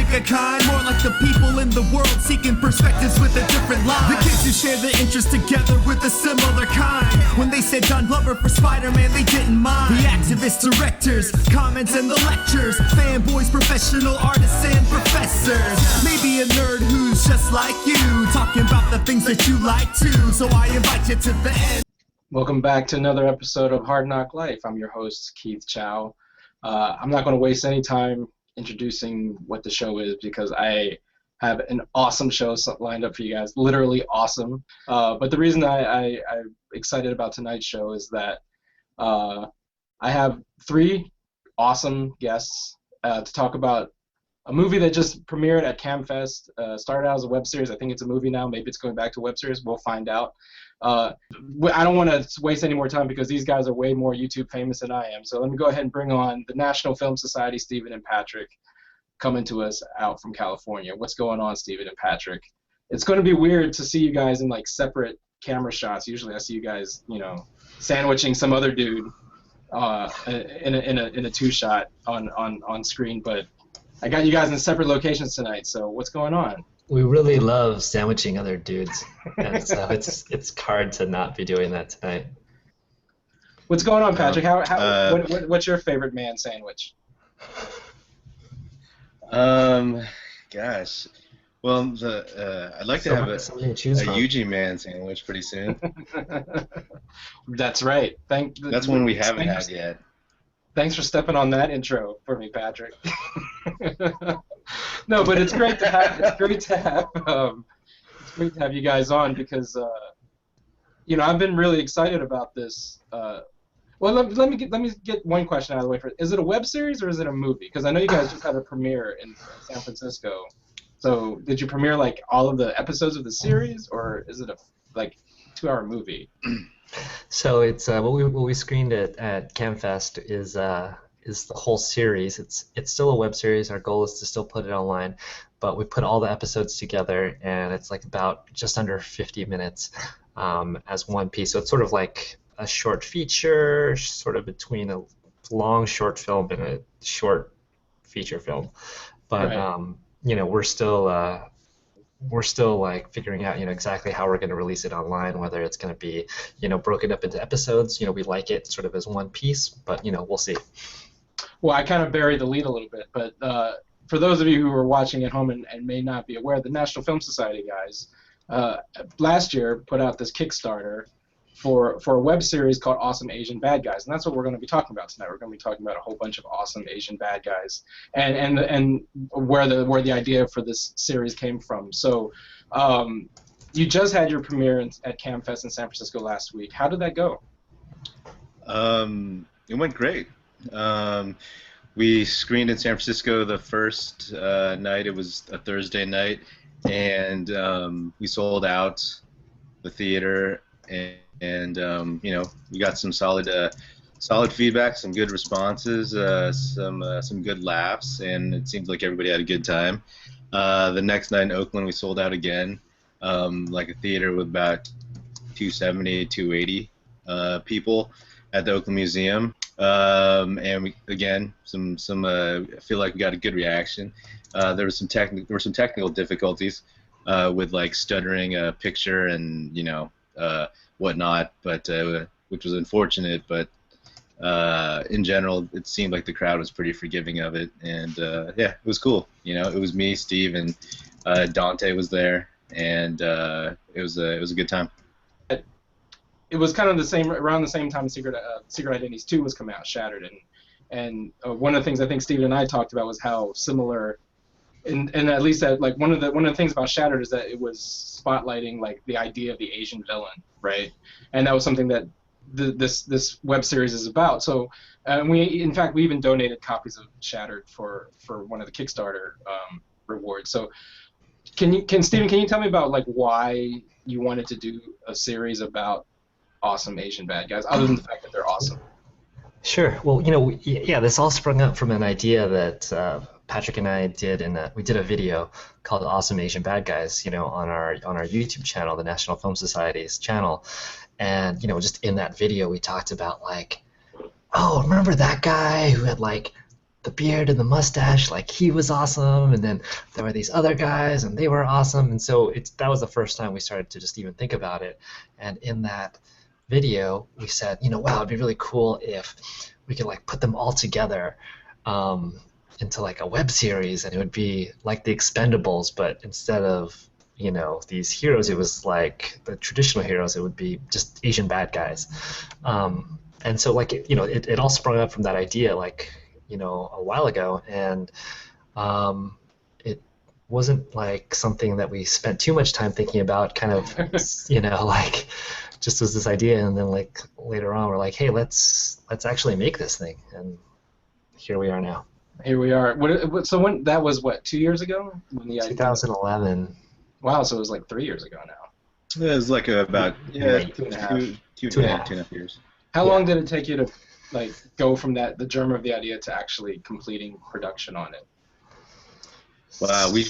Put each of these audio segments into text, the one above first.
pick a kind, more like the people in the world seeking perspectives with a different line. The kids who share the interest together with a similar kind. When they said Don Glover for Spider-Man, they didn't mind. The activists, directors, comments and the lectures, fanboys, professional artists and professors. Maybe a nerd who's just like you, talking about the things that you like too. So I invite you to the end. Welcome back to another episode of Hard NOC Life. I'm your host, Keith Chow. I'm not going to waste any time introducing what the show is because I have an awesome show lined up for you guys, literally awesome. But the reason I'm excited about tonight's show is that I have three awesome guests to talk about a movie that just premiered at CAAMFest. Started out as a web series. I think it's a movie now. Maybe it's going back to web series. We'll find out. I don't want to waste any more time because these guys are way more YouTube famous than I am. So let me go ahead and bring on the National Film Society, Stephen and Patrick, coming to us out from California. What's going on, Stephen and Patrick? It's going to be weird to see you guys in like separate camera shots. Usually I see you guys, you know, sandwiching some other dude in a two-shot on screen. But I got you guys in separate locations tonight. So what's going on? We really love sandwiching other dudes, and so it's hard to not be doing that tonight. What's going on, Patrick? What's your favorite man sandwich? Gosh, well, I'd like to have a Yuji man sandwich pretty soon. That's right. That's one we haven't had yet. Thanks for stepping on that intro for me, Patrick. No, but it's great to have. It's great to have you guys on because you know, I've been really excited about this. Well, let me get one question out of the way first. Is it a web series or is it a movie? Because I know you guys just had a premiere in San Francisco. So did you premiere like all of the episodes of the series, or is it a like 2-hour movie? So it's what we screened at CAAMFest is the whole series. It's still a web series. Our goal is to still put it online, but we put all the episodes together, and it's like about just under 50 minutes as one piece. So it's sort of like a short feature, sort of between a long short film and a short feature film. But right. You know, we're still like figuring out, you know, exactly how we're going to release it online, whether it's going to be, you know, broken up into episodes. You know, we like it sort of as one piece, but, you know, we'll see. Well, I kind of buried the lead a little bit, but for those of you who are watching at home and may not be aware, the National Film Society guys last year put out this Kickstarter for a web series called Awesome Asian Bad Guys, and that's what we're going to be talking about tonight. We're going to be talking about a whole bunch of awesome Asian bad guys, and where the idea for this series came from. So, you just had your premiere at CAAMFest in San Francisco last week. How did that go? It went great. We screened in San Francisco the first night. It was a Thursday night, and we sold out the theater. And you know, we got some solid feedback, some good responses, some good laughs, and it seemed like everybody had a good time. The next night in Oakland, we sold out again, like a theater with about 270, 280 people at the Oakland Museum, and we again I feel like we got a good reaction. There were some technical difficulties with like stuttering a picture and you know. Whatnot, but which was unfortunate. But in general, it seemed like the crowd was pretty forgiving of it, and yeah, it was cool. You know, it was me, Steve, and Dante was there, and it was a good time. It was kind of around the same time Secret Identities 2 was coming out, Shattered, and one of the things I think Steve and I talked about was how similar. And at least that, like one of the things about Shattered is that it was spotlighting like the idea of the Asian villain, right? And that was something that this web series is about. So we even donated copies of Shattered for one of the Kickstarter rewards. So Stephen, can you tell me about like why you wanted to do a series about awesome Asian bad guys, other than the fact that they're awesome? Sure. Well, you know, yeah, this all sprung up from an idea that Patrick and I did we did a video called Awesome Asian Bad Guys, you know, on our YouTube channel, the National Film Society's channel. And, you know, just in that video we talked about like, oh, remember that guy who had like the beard and the mustache, like he was awesome, and then there were these other guys and they were awesome, and so that was the first time we started to just even think about it. And in that video, we said, wow, it'd be really cool if we could like put them all together into like a web series, and it would be like the Expendables, but instead of these heroes, it was like the traditional heroes. It would be just Asian bad guys, and so like it all sprung up from that idea like a while ago, and it wasn't like something that we spent too much time thinking about. Kind of like just was this idea, and then like later on we're like, hey, let's actually make this thing, and here we are now. Here we are. So when that was 2 years ago? When the 2011. Wow, so it was like 3 years ago now. It was like about two and a half years. How long did it take you to like go from the germ of the idea to actually completing production on it? Wow, we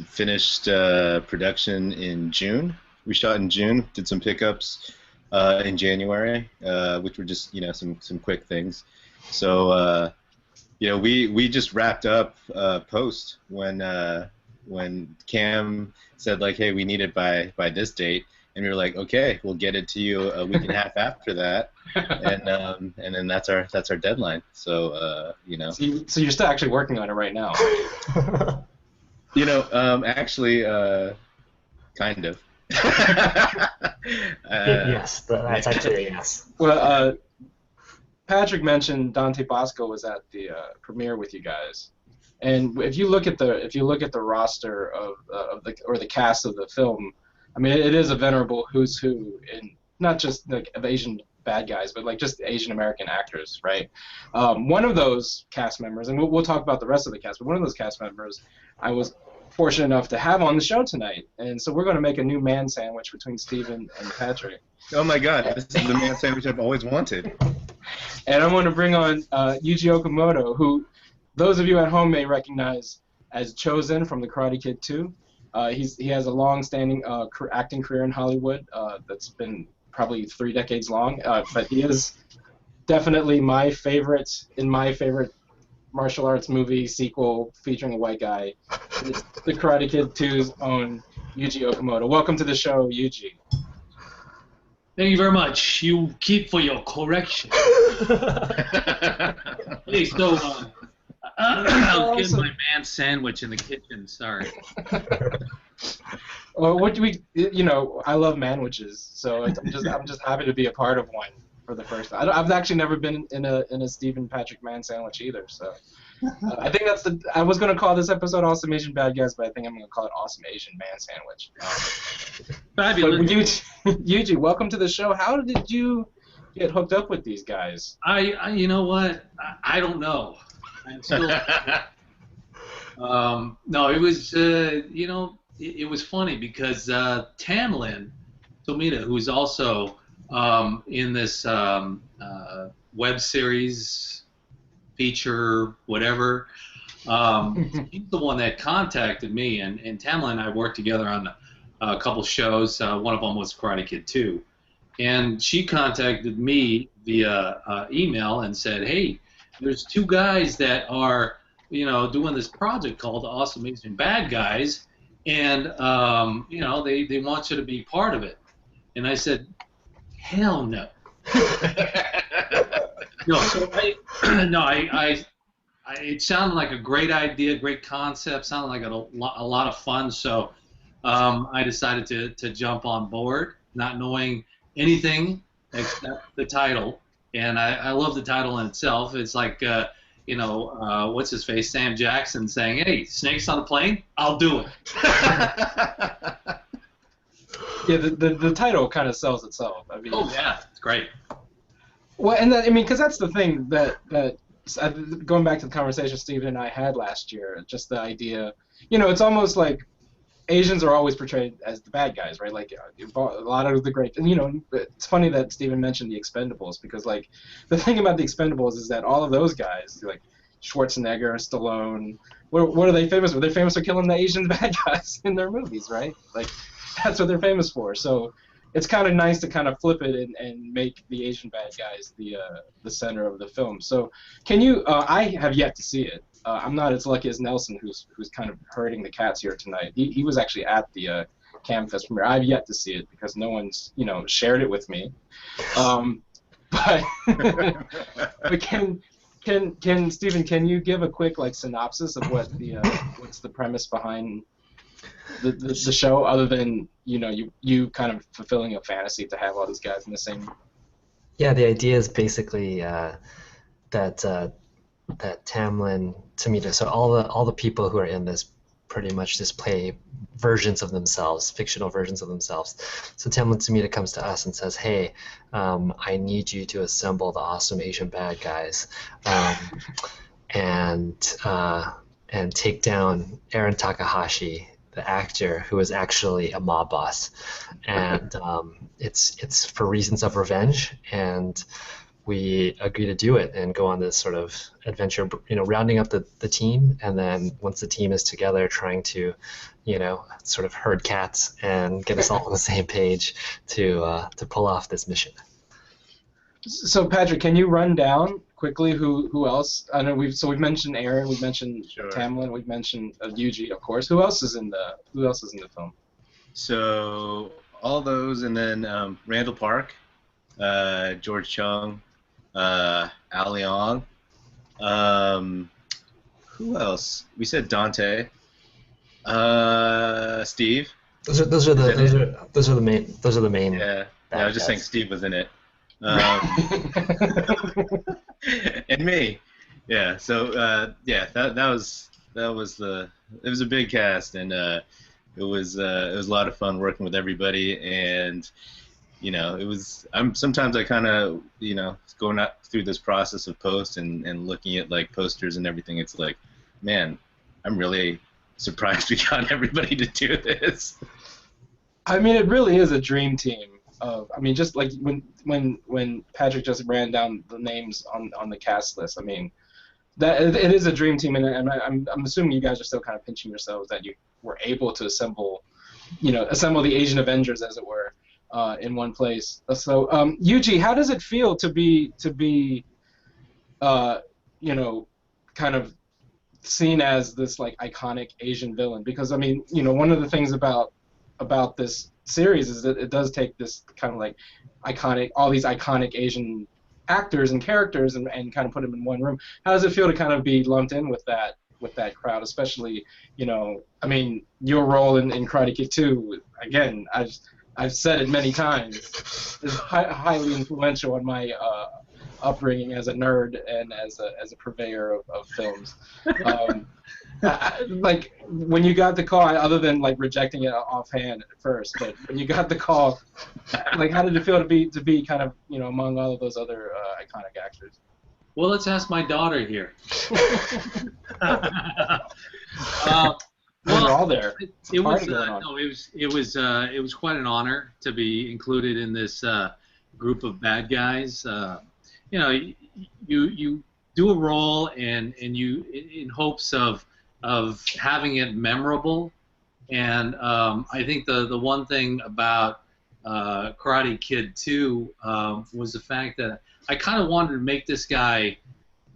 finished production in June. We shot in June, did some pickups in January, which were just some quick things. So we just wrapped up post when Cam said like, hey, we need it by this date, and we were like, okay, we'll get it to you a week and a half after that, and then that's our deadline. So So you're still actually working on it right now. Actually, kind of. Yes, that's actually a yes. Well, Patrick mentioned Dante Bosco was at the premiere with you guys. And if you look at the roster of the cast of the film, I mean, it is a venerable who's who, in not just like of Asian bad guys, but like just Asian American actors, right? One of those cast members, and we'll talk about the rest of the cast, but one of those cast members, I was fortunate enough to have on the show tonight, and so we're going to make a new man sandwich between Steven and Patrick. Oh my God, this is the man sandwich I've always wanted. And I'm going to bring on Yuji Okamoto, who those of you at home may recognize as Chozen from The Karate Kid 2. He has a long-standing acting career in Hollywood that's been probably 3 decades long, but he is definitely my favorite martial arts movie sequel featuring a white guy. It's The Karate Kid 2's own Yuji Okamoto. Welcome to the show, Yuji. Thank you very much. You keep for your correction. Hey, so I'll get my man sandwich in the kitchen. Sorry. Well, what do we? I love manwiches, so I'm just happy to be a part of one for the first time. I've actually never been in a Stephen Patrick man sandwich either, so I think that's I was going to call this episode Awesome Asian Bad Guys, but I think I'm going to call it Awesome Asian Man Sandwich. Fabulous. Yuji, welcome to the show. How did you get hooked up with these guys? I you know what? I don't know. I'm still. No, it was it was funny because Tamilyn Tomita, who's also in this web series, feature, whatever, he's the one that contacted me, and Tamilyn and I worked together on a couple shows. One of them was Karate Kid 2, and she contacted me via email and said, hey, there's 2 guys that are doing this project called Awesome Asian Bad Guys, and they want you to be part of it. And I said, hell no. No, so it sounded like a great idea, great concept, sounded like a lot of fun. So I decided to jump on board, not knowing anything except the title. And I love the title in itself. It's like, what's his face, Sam Jackson saying, hey, snakes on a plane? I'll do it. Yeah, the title kind of sells itself. I mean, oh, yeah, it's great. Well, and because that's the thing that going back to the conversation Steven and I had last year, just the idea, it's almost like Asians are always portrayed as the bad guys, right? Like a lot of the great, and it's funny that Steven mentioned the Expendables, because like the thing about the Expendables is that all of those guys, like Schwarzenegger, Stallone, what are they famous for? They're famous for killing the Asian bad guys in their movies, right? Like that's what they're famous for. So it's kind of nice to kind of flip it and make the Asian bad guys the center of the film. So can you? I have yet to see it. I'm not as lucky as Nelson, who's kind of herding the cats here tonight. He was actually at the CAAMFest premiere. I've yet to see it because no one's shared it with me. But but can Stephen, can you give a quick synopsis of what what's the premise behind the show, other than you kind of fulfilling a fantasy to have all these guys in the same? Yeah, the idea is basically that Tamilyn Tomita. So all the people who are in this pretty much just play versions of themselves, fictional versions of themselves. So Tamilyn Tomita comes to us and says, "Hey, I need you to assemble the awesome Asian bad guys, and take down Aaron Takahashi, the actor who is actually a mob boss, and it's for reasons of revenge." And we agree to do it and go on this sort of adventure, rounding up the team, and then once the team is together, trying to, sort of herd cats and get us all on the same page to pull off this mission. So Patrick, can you run down quickly who else? I know we've mentioned Aaron, we've mentioned Tamilyn, we've mentioned Yuji, of course. Who else is in the film? So all those, and then Randall Park, George Chung, Al Leong. Who else? We said Dante. Steve. Those are the main. Yeah, I was just saying Steve was in it. And me. Yeah. So that was it was a big cast, and it was a lot of fun working with everybody, and sometimes I kind of going out through this process of post and looking at posters and everything. It's like, man, I'm really surprised we got everybody to do this. I mean, it really is a dream team. Just like when Patrick just ran down the names on the cast list. I mean, that it is a dream team, and I'm assuming you guys are still kind of pinching yourselves that you were able to assemble the Asian Avengers, as it were, in one place. So, Yuji, how does it feel to be kind of seen as this iconic Asian villain? Because one of the things about this series is that it does take this kind of all these iconic Asian actors and characters and kind of put them in one room. How does it feel to kind of be lumped in with that crowd, especially your role in Karate Kid 2? Again, I've said it many times, is highly influential on my upbringing as a nerd and as a purveyor of films. When you got the call, other than rejecting it offhand at first, but when you got the call, how did it feel to be kind of among all of those other iconic actors? Well, let's ask my daughter here. We're all there. It was quite an honor to be included in this group of bad guys. You do a role and you in hopes of having it memorable, and I think the one thing about Karate Kid 2 was the fact that I kind of wanted to make this guy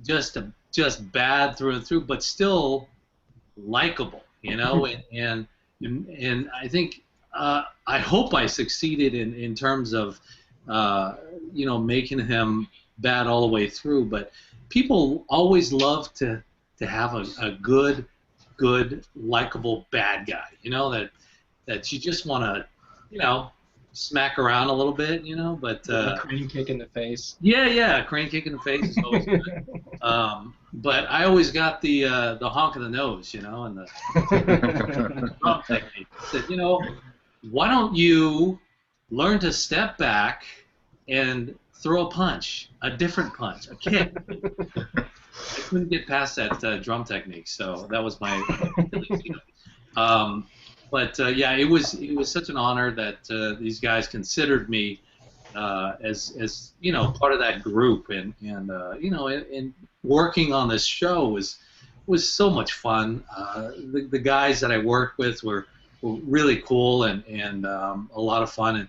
just bad through and through, but still likable, and I think I hope I succeeded in terms of making him bad all the way through. But people always love to have a good likable bad guy, that you just want to smack around a little bit, but crane kick in the face. Yeah, crane kick in the face is always good. But I always got the honk of the nose, and the drum technique. Said, why don't you learn to step back and throw a different punch, a kick. I couldn't get past that drum technique, so that was my. It was such an honor that these guys considered me as part of that group, and working on this show was so much fun. The guys that I worked with were really cool and a lot of fun, and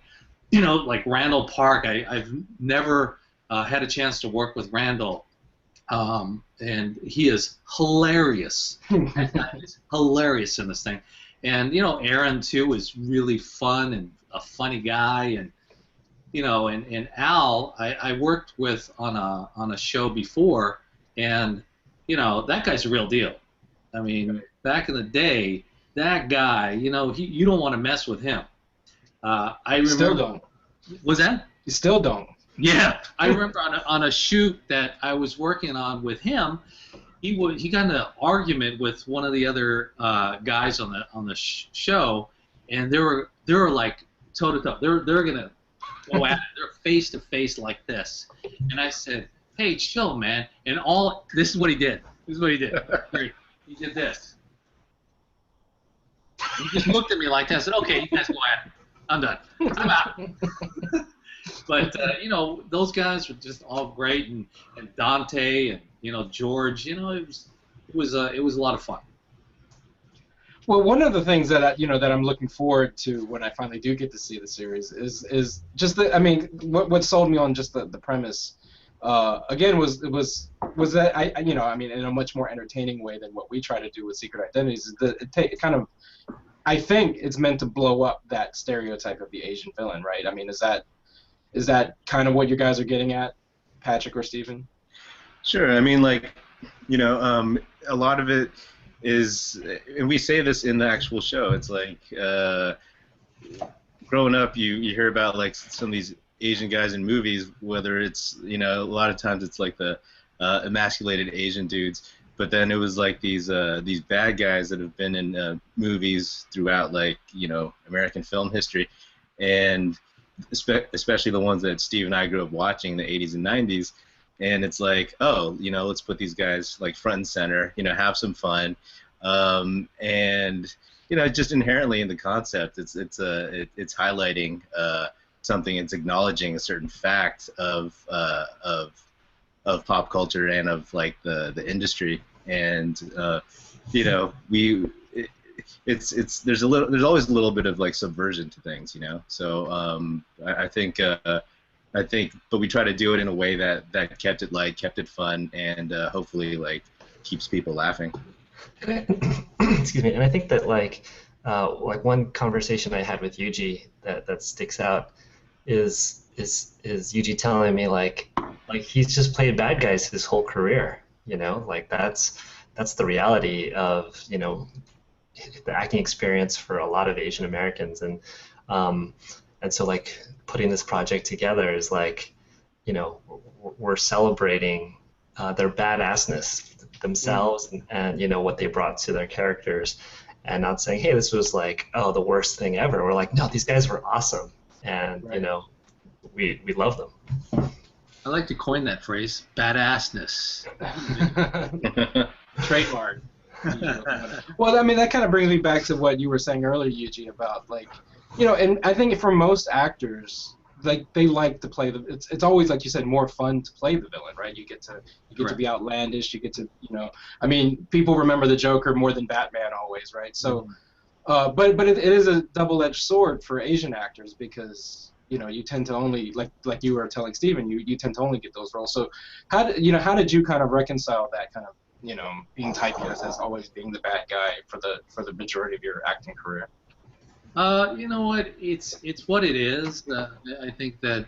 you know, like Randall Park. I've never had a chance to work with Randall, and he is hilarious. He's hilarious in this thing. And, you know, Aaron, too, is really fun and a funny guy. And, you know, and Al, I worked with on a show before, and, you know, that guy's a real deal. I mean, back in the day, that guy, you know, you don't want to mess with him. I remember. Still don't. Was that? You still don't. Yeah, I remember on a shoot that I was working on with him, he got in an argument with one of the other guys on the show, and they were like toe to toe. They're gonna go at it. They're face to face like this, and I said, "Hey, chill, man." And this is what he did. This is what he did. He did this. He just looked at me like that. I said, "Okay, you guys go at it. I'm done. I'm out." But you know, those guys were just all great, and Dante and, you know, George. You know, it was a lot of fun. Well, one of the things that that I'm looking forward to when I finally do get to see the series is just what sold me on just the premise. Again, was that I mean, in a much more entertaining way than what we try to do with Secret Identities. Is that it kind of, I think it's meant to blow up that stereotype of the Asian villain, right? I mean, is that kind of what you guys are getting at, Patrick or Stephen? Sure. I mean, like, you know, a lot of it is, and we say this in the actual show, it's like, growing up, you hear about, like, some of these Asian guys in movies, whether it's, you know, a lot of times it's like the emasculated Asian dudes, but then it was like these bad guys that have been in movies throughout, like, you know, American film history, and especially the ones that Steve and I grew up watching in the 80s and 90s, and it's like, oh, you know, let's put these guys like front and center, you know, have some fun, and, you know, just inherently in the concept, it's highlighting something, it's acknowledging a certain fact of pop culture and of, like, the industry, and you know, there's always a little bit of, like, subversion to things, you know. So I think, but we try to do it in a way that kept it light, kept it fun, and hopefully, like, keeps people laughing. Excuse me. And I think that, like one conversation I had with Yuji that sticks out is Yuji telling me like he's just played bad guys his whole career, you know, like that's the reality of, you know, the acting experience for a lot of Asian Americans, and so, like, putting this project together is like, you know, we're celebrating their badassness themselves, and you know, what they brought to their characters, and not saying, hey, this was like, oh, the worst thing ever. We're like, no, these guys were awesome, and right. You know, we love them. I like to coin that phrase, badassness. Trademark. Well, I mean, that kind of brings me back to what you were saying earlier, Yuji, about, like, you know, and I think for most actors, like, they like to play it's always, like you said, more fun to play the villain, right? You get to be outlandish, you get to, you know, I mean, people remember the Joker more than Batman always, right? So, but it is a double-edged sword for Asian actors, because, you know, you tend to only, like you were telling Steven, you tend to only get those roles. So how did you kind of reconcile that kind of, you know, being typecast as always being the bad guy for the majority of your acting career? You know what? It's what it is. I think the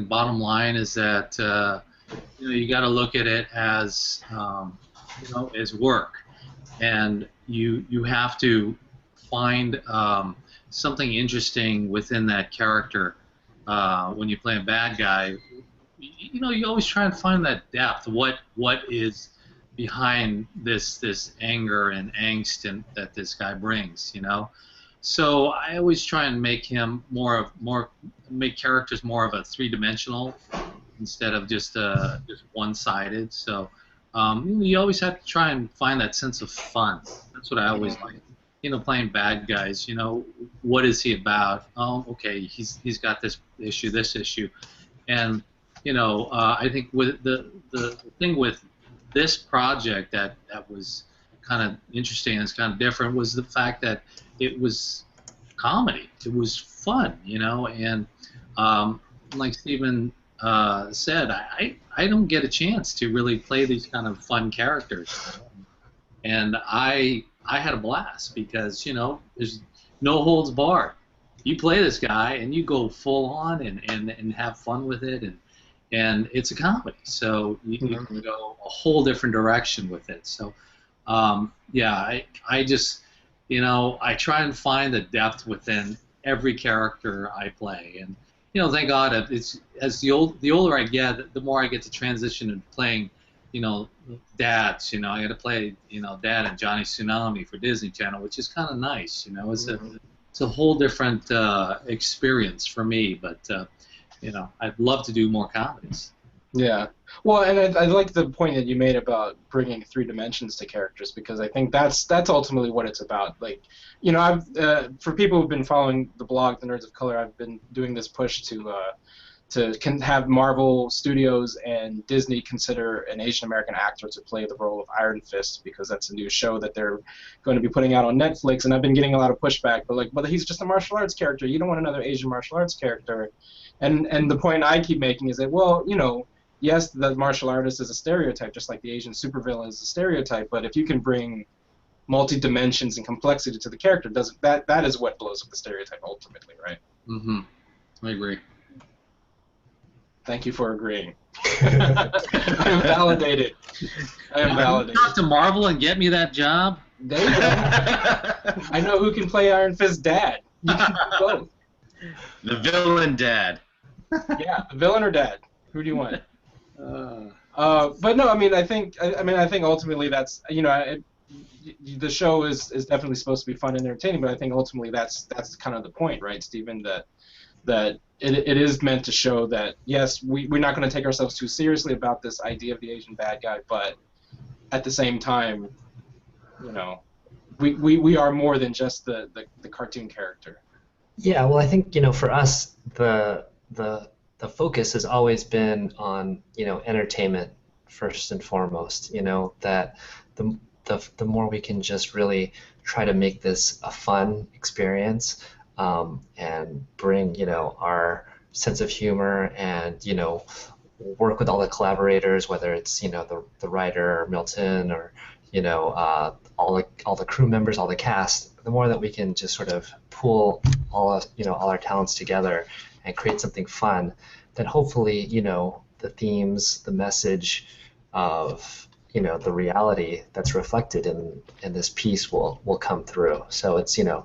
bottom line is that you know, you got to look at it as you know, as work, and you have to find something interesting within that character. When you play a bad guy, you know, you always try and find that depth. What is behind this anger and angst that this guy brings, you know? So I always try and make him make characters more of a three-dimensional instead of just one-sided. So you always have to try and find that sense of fun. That's what I always like. You know, playing bad guys, you know, what is he about? Oh, okay, he's got this issue, and you know, I think with the thing with this project that was kind of interesting and it's kind of different was the fact that it was comedy. It was fun, you know, and like Stephen said, I don't get a chance to really play these kind of fun characters, and I had a blast because, you know, there's no holds barred. You play this guy and you go full on and have fun with it, and it's a comedy, so you can go a whole different direction with it. So yeah, I just, you know, I try and find the depth within every character I play, and you know, thank God, it's the older I get, the more I get to transition into playing, you know, dads. You know, I got to play, you know, Dad and Johnny Tsunami for Disney Channel, which is kind of nice. You know, it's a whole different experience for me. But you know, I'd love to do more comedies. Yeah. Well, and I like the point that you made about bringing 3 dimensions to characters, because I think that's ultimately what it's about. Like, you know, I've for people who've been following the blog, The Nerds of Color, I've been doing this push to have Marvel Studios and Disney consider an Asian American actor to play the role of Iron Fist, because that's a new show that they're going to be putting out on Netflix, and I've been getting a lot of pushback. But like, well, he's just a martial arts character. You don't want another Asian martial arts character. And the point I keep making is that, well, you know, yes, the martial artist is a stereotype, just like the Asian supervillain is a stereotype. But if you can bring multi-dimensions and complexity to the character, that is what blows up the stereotype ultimately, right? Mm-hmm. I agree. Thank you for agreeing. I am validated. Talk to Marvel and get me that job. There you go. I know who can play Iron Fist's dad. You can do both. The villain dad. Yeah, the villain or dad. Who do you want? But no, I mean, I think ultimately that's, you know, the show is definitely supposed to be fun and entertaining, but I think ultimately that's kind of the point, right, Stephen? That it is meant to show that, yes, we're not going to take ourselves too seriously about this idea of the Asian bad guy, but at the same time, you know, we are more than just the cartoon character. Yeah, well, I think, you know, for us, the focus has always been on, you know, entertainment first and foremost. You know, that the more we can just really try to make this a fun experience, and bring, you know, our sense of humor and, you know, work with all the collaborators, whether it's, you know, the writer Milton or, you know, all the crew members, all the cast. The more that we can just sort of pool all our talents together and create something fun, then hopefully, you know, the themes, the message of, you know, the reality that's reflected in this piece will come through. So it's, you know,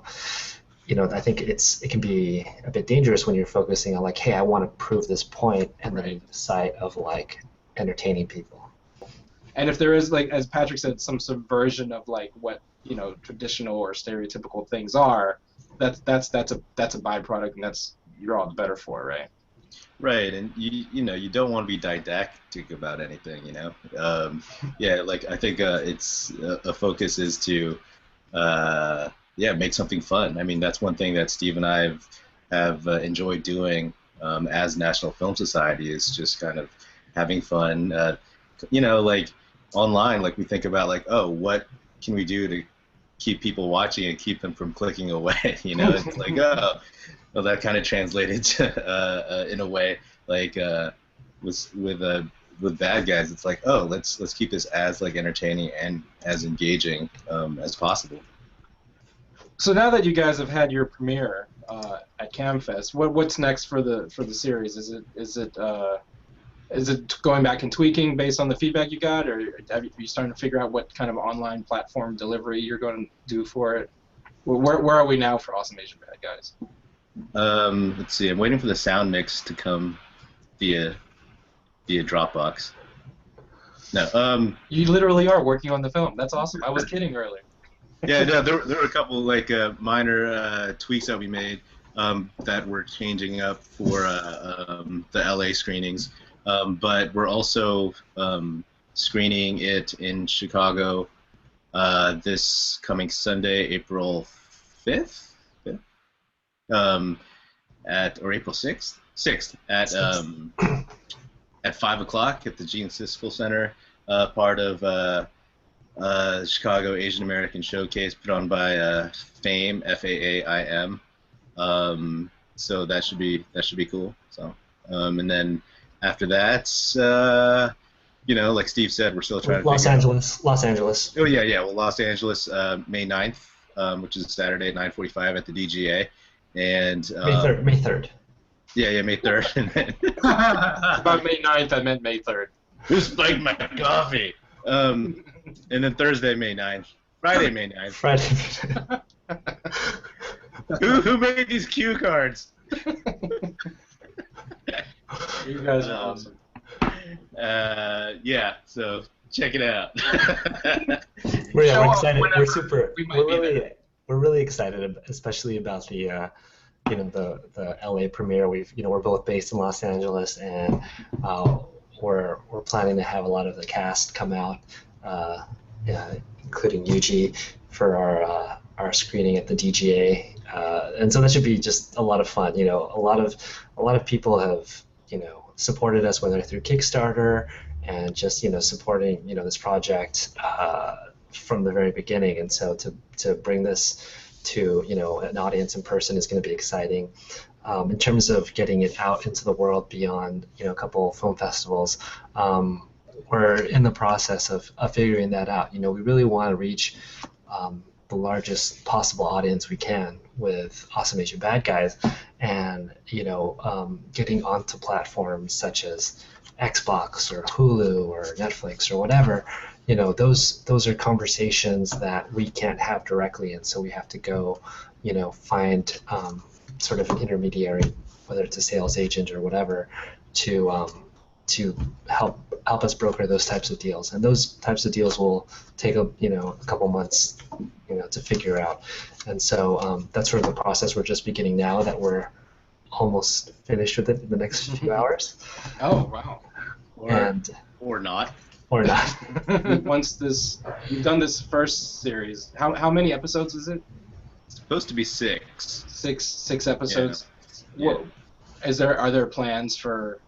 I think it can be a bit dangerous when you're focusing on like, hey, I want to prove this point, and then you lose sight of like entertaining people. And if there is, like, as Patrick said, some subversion of like what, you know, traditional or stereotypical things are, that's a byproduct, and you're all the better for, right? Right, and you know, you don't want to be didactic about anything, you know. Yeah, like I think it's a focus is to make something fun. I mean, that's one thing that Steve and I have enjoyed doing as National Film Society, is just kind of having fun. You know, like online, like we think about like, oh, what can we do to keep people watching and keep them from clicking away? You know, it's like, oh, well, that kind of translated to, in a way, like with bad guys, it's like, oh, let's keep this as like entertaining and as engaging as possible. So now that you guys have had your premiere at CAAMFest, what's next for the series? Is it going back and tweaking based on the feedback you got, or are you starting to figure out what kind of online platform delivery you're going to do for it? Where are we now for Awesome Asian Bad Guys? Let's see. I'm waiting for the sound mix to come via Dropbox. No. You literally are working on the film. That's awesome. I was kidding earlier. Yeah, no. There were a couple like minor tweaks that we made that we're changing up for the LA screenings. But we're also screening it in Chicago this coming Sunday, April 5th, or April 6th at 5 o'clock at the Gene Siskel Center, part of Chicago Asian American Showcase put on by FAAM, FAAIM. So that should be cool. So and then after that, like Steve said, we're still trying to Los Angeles. Oh yeah. Well, Los Angeles, May 9th, which is Saturday at 9:45 at the DGA, and May 3rd. Yeah, May 3rd. And then About May 9th, I meant May 3rd. who spiked my coffee? And then Thursday, May 9th. Friday, May 9th. Friday. Who made these cue cards? You guys are awesome. Yeah, so check it out. We're excited. Whenever We're really excited, especially about the the LA premiere. We're both based in Los Angeles, and we're planning to have a lot of the cast come out, including Yuji, for our screening at the DGA, and so that should be just a lot of fun. A lot of people have supported us, whether through Kickstarter and just supporting this project from the very beginning, and so to bring this to an audience in person is going to be exciting. In terms of getting it out into the world beyond a couple film festivals, we're in the process of figuring that out. We really want to reach the largest possible audience we can with Awesome Asian Bad Guys, and getting onto platforms such as Xbox or Hulu or Netflix or whatever. Those are conversations that we can't have directly, and so we have to go find sort of an intermediary, whether it's a sales agent or whatever, to help us broker those types of deals. And those types of deals will take a couple months to figure out. And so that's sort of the process we're just beginning now, that we're almost finished with it in the next few hours. Oh, wow. Or not. Or not. Once you've done this first series, how many episodes is it? It's supposed to be 6. Six episodes. Yeah. Are there plans for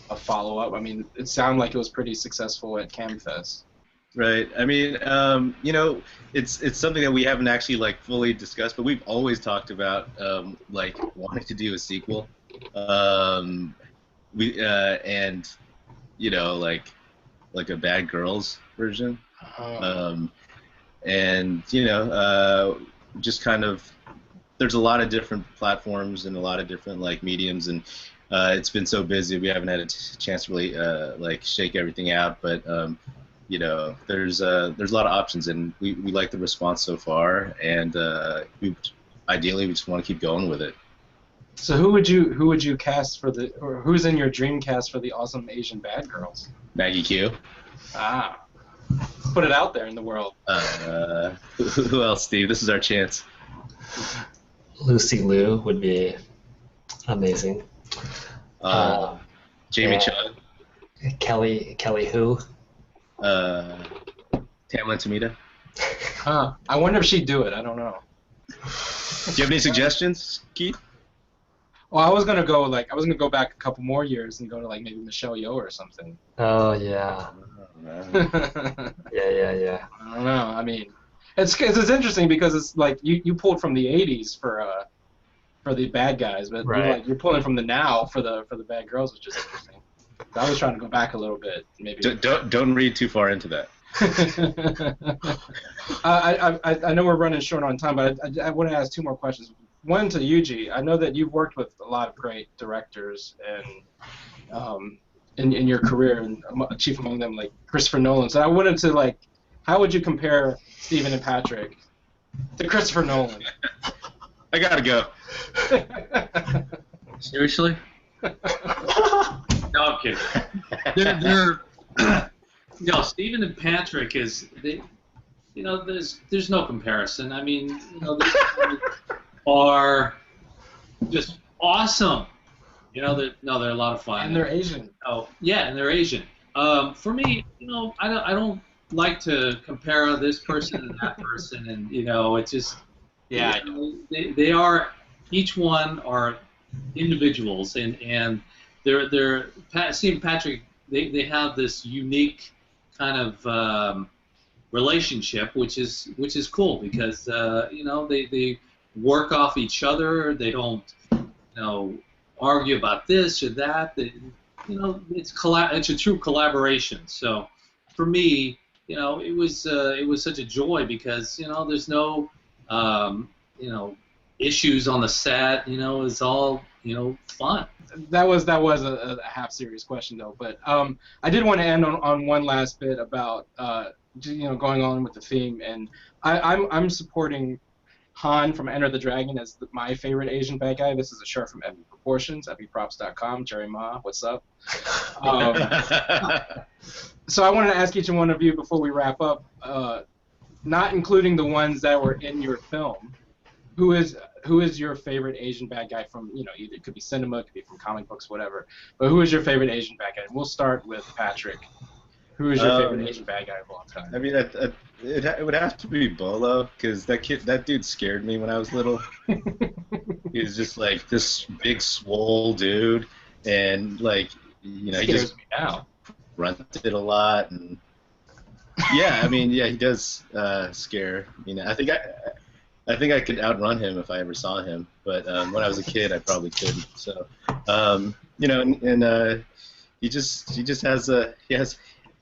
a follow-up? I mean, it sounded like it was pretty successful at CAAMFest. Right. I mean, it's something that we haven't actually fully discussed, but we've always talked about wanting to do a sequel. Like a Bad Girls version. Just kind of, there's a lot of different platforms and a lot of different mediums, and it's been so busy we haven't had a chance to really shake everything out. But there's a lot of options, and we like the response so far, and ideally we just want to keep going with it. So who would you cast or who's in your dream cast for the Awesome Asian Bad Girls? Maggie Q. Ah, put it out there in the world. Who else, Steve? This is our chance. Lucy Liu would be amazing. Jamie Chung. Kelly who? Tamilyn Tomita. I wonder if she'd do it. I don't know. Do you have any suggestions, Keith? Well, I was gonna go back a couple more years and go to maybe Michelle Yeoh or something. Oh yeah. Yeah. I don't know. I mean, it's interesting because it's you pulled from the '80s for the bad guys, but right. you're pulling from the now for the bad girls, which is interesting. So I was trying to go back a little bit, maybe. Don't read too far into that. I know we're running short on time, but I want to ask 2 more questions. One to Yuji. I know that you've worked with a lot of great directors and in your career, and chief among them Christopher Nolan. So I wanted to how would you compare Steven and Patrick to Christopher Nolan? I gotta go. Seriously? No, I'm kidding. Steven and Patrick there's no comparison. I mean, they are just awesome. They're a lot of fun. And they're Asian. Oh, yeah, and they're Asian. For me, I don't like to compare this person and that person, and it's just they are, each one are individuals, and they're Steve and Patrick. They have this unique kind of relationship, which is cool because they work off each other. They don't, argue about this or that. It's a true collaboration. So, for me, it was such a joy because there's no issues on the set. It's all fun. That was a half serious question though, but I did want to end on one last bit about going on with the theme, and I'm supporting Han from Enter the Dragon as my favorite Asian bad guy. This is a shirt from Epi Proportions, epiprops.com. Jerry Ma, what's up? So I wanted to ask each one of you before we wrap up, not including the ones that were in your film, who is your favorite Asian bad guy from, either it could be cinema, it could be from comic books, whatever, but who is your favorite Asian bad guy? And we'll start with Patrick. Who is your favorite Asian bad guy of all time? I mean, it would have to be Bolo, because that dude scared me when I was little. He was just like this big swole dude, and he just me now. grunted a lot, and he does scare. I think I could outrun him if I ever saw him, but when I was a kid, I probably couldn't. So,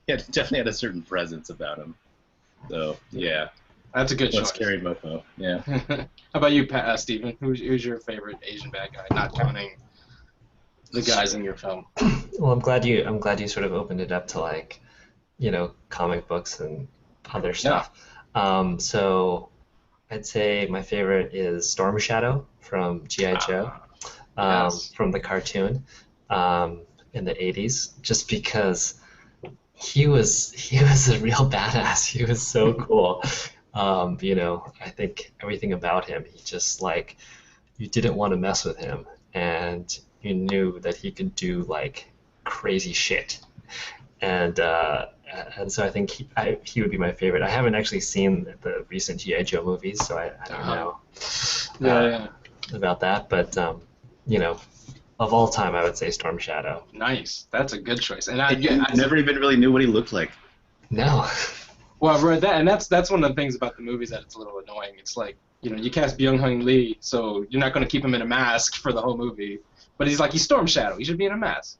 he definitely had a certain presence about him. So yeah, that's a good choice. Scary mofo. Yeah. How about you, Steven? Who's your favorite Asian bad guy? Not counting the guys in your film. Well, I'm glad you sort of opened it up to comic books and other stuff. Yeah. So I'd say my favorite is Storm Shadow from G.I. Joe, yes. From the cartoon in the 80s, just because he was a real badass. He was so cool. I think everything about him, he just you didn't want to mess with him, and you knew that he could do crazy shit. And so I think he would be my favorite. I haven't actually seen the recent G.I. Joe movies, so I don't know about that. But of all time, I would say Storm Shadow. Nice, that's a good choice. And I never even really knew what he looked like. No. Well, I've read that, and that's one of the things about the movies that it's a little annoying. It's you cast Byung-Hun Lee, so you're not going to keep him in a mask for the whole movie. But he's Storm Shadow. He should be in a mask.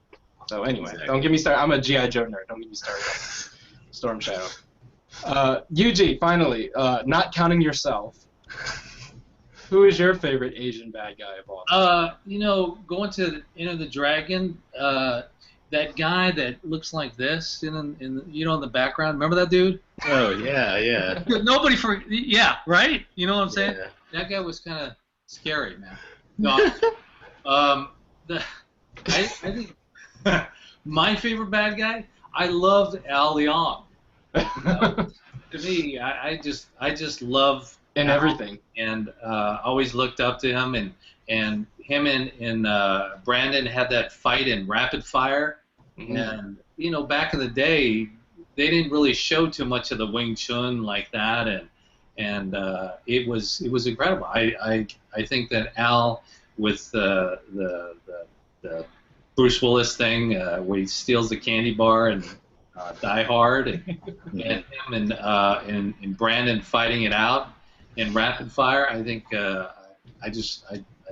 So anyway, exactly. Don't get me started. I'm a G.I. Joe nerd. Don't get me started on Storm Shadow. Yuji, finally, not counting yourself, who is your favorite Asian bad guy of all time? Going to Enter the Dragon, that guy that looks like this in the background. Remember that dude? Oh yeah. Nobody right? You know what I'm saying? Yeah. That guy was kind of scary, man. No, I think my favorite bad guy, I loved Al Leong. To me, I just love and everything, and always looked up to him, and him and Brandon had that fight in Rapid Fire, and back in the day, they didn't really show too much of the Wing Chun like that, and it was incredible. I think that Al with the Bruce Willis thing where he steals the candy bar and Die Hard, and him and Brandon fighting it out in Rapid Fire. I think I'd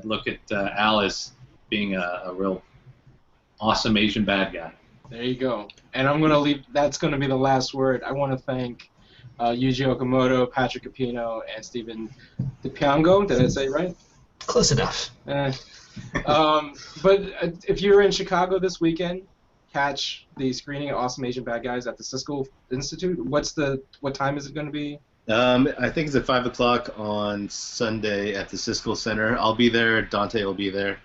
look at Al as being a real awesome Asian bad guy. There you go. And I'm going to leave. That's going to be the last word. I want to thank Yuji Okamoto, Patrick Capino, and Stephen DePiango. Did I say it right? Close enough. But if you're in Chicago this weekend, catch the screening of Awesome Asian Bad Guys at the Cisco Institute. What time is it going to be? I think it's at 5 o'clock on Sunday at the Cisco Center. I'll be there. Dante will be there.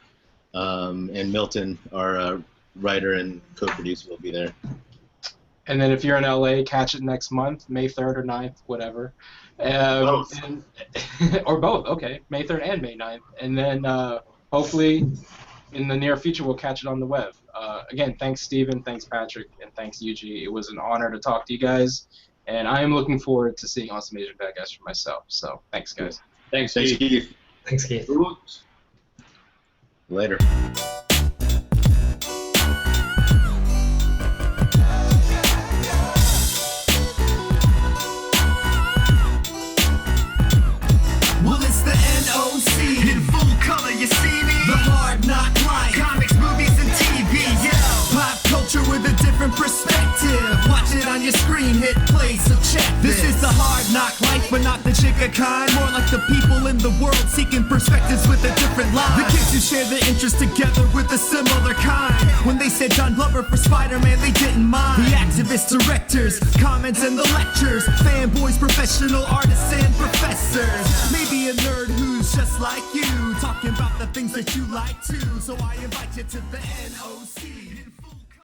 And Milton, our writer and co-producer, will be there. And then if you're in LA, catch it next month, May 3rd or 9th, whatever. Both. Or both, okay. May 3rd and May 9th. And then hopefully in the near future we'll catch it on the web. Again, thanks Steven, thanks Patrick, and thanks Yuji. It was an honor to talk to you guys. And I am looking forward to seeing Awesome Asian Bad Guys for myself. So thanks, guys. Thanks, Keith. Thanks, Keith. Later. Well, it's the NOC not the chica kind, more like the people in the world seeking perspectives with a different line. The kids who share the interest together with a similar kind. When they said Don Glover for Spider-Man, they didn't mind. The activists, directors, comments and the lectures, fanboys, professional artists and professors. Maybe a nerd who's just like you, talking about the things that you like too. So I invite you to the NOC.